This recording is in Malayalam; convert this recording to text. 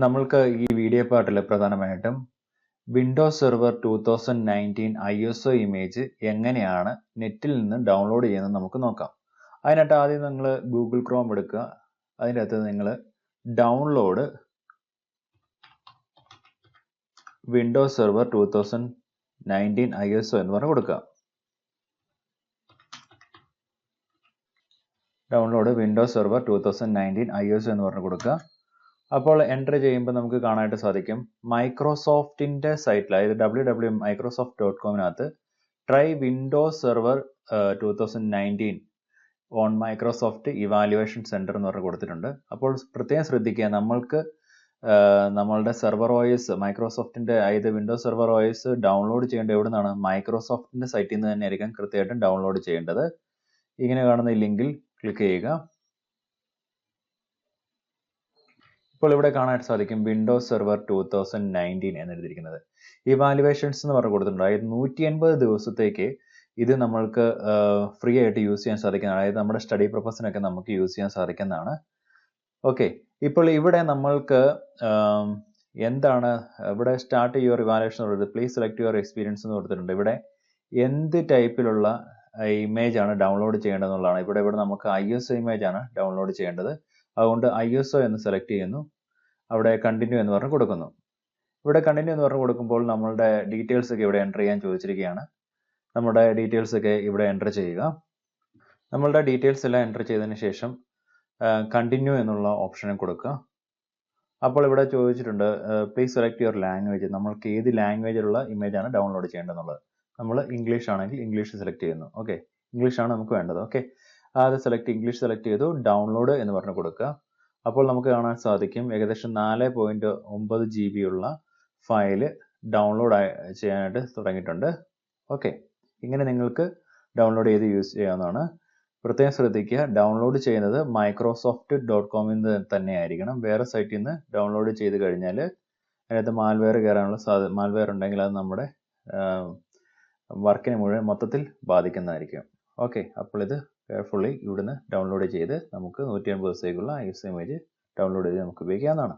നമ്മൾക്ക് ഈ വീഡിയോ പാർട്ടിൽ പ്രധാനമായിട്ടും വിൻഡോസ് സെർവർ 2019 ISO ഇമേജ് എങ്ങനെയാണ് നെറ്റിൽ നിന്ന് ഡൗൺലോഡ് ചെയ്യുന്നത് നമുക്ക് നോക്കാം. അതിനായിട്ട് ആദ്യം നിങ്ങൾ ഗൂഗിൾ ക്രോം എടുക്കുക. അതിൻ്റെ അകത്ത് നിങ്ങൾ ഡൗൺലോഡ് വിൻഡോസ് സെർവർ 2019 ISO എന്ന് പറഞ്ഞ് കൊടുക്കുക. ഡൗൺലോഡ് വിൻഡോസ് സെർവർ 2019 ISO എന്ന് പറഞ്ഞ് കൊടുക്കുക. അപ്പോൾ എൻ്റർ ചെയ്യുമ്പോൾ നമുക്ക് കാണാനായിട്ട് സാധിക്കും മൈക്രോസോഫ്റ്റിൻ്റെ സൈറ്റിൽ, അതായത് www.microsoft.com-നകത്ത് try Windows Server 2019 on Microsoft evaluation centre എന്ന് പറഞ്ഞ് കൊടുത്തിട്ടുണ്ട്. അപ്പോൾ പ്രത്യേകം ശ്രദ്ധിക്കുക, നമ്മളുടെ സെർവർ OS മൈക്രോസോഫ്റ്റിൻ്റെ, അതായത് വിൻഡോസ് സെർവർ OS ഡൗൺലോഡ് ചെയ്യേണ്ടത് എവിടെ നിന്നാണ്? മൈക്രോസോഫ്റ്റിൻ്റെ സൈറ്റിൽ നിന്ന് തന്നെ ആയിരിക്കും കൃത്യമായിട്ടും ഡൗൺലോഡ് ചെയ്യേണ്ടത്. ഇങ്ങനെ കാണുന്ന ഈ ലിങ്കിൽ ക്ലിക്ക് ചെയ്യുക. ഇപ്പോൾ ഇവിടെ കാണാനായിട്ട് സാധിക്കും വിൻഡോസ് സെർവർ 2019 എന്നെഴുതിയിരിക്കുന്നത്. ഇവാലുവേഷൻസ് എന്ന് പറഞ്ഞ് കൊടുത്തിട്ടുണ്ട്. അതായത് 180 ദിവസത്തേക്ക് ഇത് നമ്മൾക്ക് ഫ്രീ ആയിട്ട് യൂസ് ചെയ്യാൻ സാധിക്കുന്നതാണ്. അതായത് നമ്മുടെ സ്റ്റഡി പർപ്പസിനൊക്കെ നമുക്ക് യൂസ് ചെയ്യാൻ സാധിക്കുന്നതാണ്. ഓക്കെ, ഇപ്പോൾ ഇവിടെ നമ്മൾക്ക് എന്താണ് ഇവിടെ സ്റ്റാർട്ട് യുവർ ഇവാലുവേഷൻ എന്ന് പ്ലീസ് സെലക്ട് യുവർ എക്സ്പീരിയൻസ് എന്ന് കൊടുത്തിട്ടുണ്ട്. ഇവിടെ എന്ത് ടൈപ്പിലുള്ള ഇമേജ് ആണ് ഡൗൺലോഡ് ചെയ്യേണ്ടതെന്നുള്ളതാണ്. ഇവിടെ നമുക്ക് ISO ഇമേജ് ആണ് ഡൗൺലോഡ് ചെയ്യേണ്ടത്. അതുകൊണ്ട് ISO എന്ന് സെലക്ട് ചെയ്യുന്നു. അവിടെ കണ്ടിന്യൂ എന്ന് പറഞ്ഞ് കൊടുക്കുന്നു. ഇവിടെ കണ്ടിന്യൂ എന്ന് പറഞ്ഞ് കൊടുക്കുമ്പോൾ നമ്മളുടെ ഡീറ്റെയിൽസ് ഒക്കെ ഇവിടെ എൻ്റർ ചെയ്യാൻ ചോദിച്ചിരിക്കുകയാണ്. നമ്മുടെ ഡീറ്റെയിൽസ് ഒക്കെ ഇവിടെ എൻ്റർ ചെയ്യുക. നമ്മളുടെ ഡീറ്റെയിൽസ് എല്ലാം എൻ്റർ ചെയ്തതിന് ശേഷം കണ്ടിന്യൂ എന്നുള്ള ഓപ്ഷനും കൊടുക്കുക. അപ്പോൾ ഇവിടെ ചോദിച്ചിട്ടുണ്ട് പ്ലീസ് സെലക്ട് യുവർ ലാംഗ്വേജ്. നമ്മൾക്ക് ഏത് ലാംഗ്വേജിലുള്ള ഇമേജ് ആണ് ഡൗൺലോഡ് ചെയ്യേണ്ടതെന്നുള്ളത്. നമ്മൾ ഇംഗ്ലീഷ് ആണെങ്കിൽ ഇംഗ്ലീഷ് സെലക്ട് ചെയ്യുന്നു. ഓക്കെ, ഇംഗ്ലീഷ് ആണ് നമുക്ക് വേണ്ടത്. ഓക്കെ, അത് ഇംഗ്ലീഷ് സെലക്ട് ചെയ്തു, ഡൗൺലോഡ് എന്ന് പറഞ്ഞ് കൊടുക്കുക. അപ്പോൾ നമുക്ക് കാണാൻ സാധിക്കും ഏകദേശം 4.9 GB ഉള്ള ഫയൽ ഡൗൺലോഡ് ചെയ്യാനായിട്ട് തുടങ്ങിയിട്ടുണ്ട്. ഓക്കെ, ഇങ്ങനെ നിങ്ങൾക്ക് ഡൗൺലോഡ് ചെയ്ത് യൂസ് ചെയ്യാവുന്നതാണ്. പ്രത്യേകം ശ്രദ്ധിക്കുക, ഡൗൺലോഡ് ചെയ്യുന്നത് microsoft.com നിന്ന് തന്നെ ആയിരിക്കണം. വേറെ സൈറ്റിൽ നിന്ന് ഡൗൺലോഡ് ചെയ്ത് കഴിഞ്ഞാൽ അതിനകത്ത് മാൽവെയർ കയറാനുള്ള മാൽവെയർ ഉണ്ടെങ്കിൽ അത് നമ്മുടെ വർക്കിനെ മുഴുവൻ മൊത്തത്തിൽ ബാധിക്കുന്നതായിരിക്കും. ഓക്കെ, അപ്പോൾ ഇത് കെയർഫുള്ളി ഇവിടുന്ന് ഡൗൺലോഡ് ചെയ്ത് നമുക്ക് 180 ദിവസത്തേക്കുള്ള ISO ഇമേജ് ഡൗൺലോഡ് ചെയ്ത് നമുക്ക് ഉപയോഗിക്കാവുന്നതാണ്.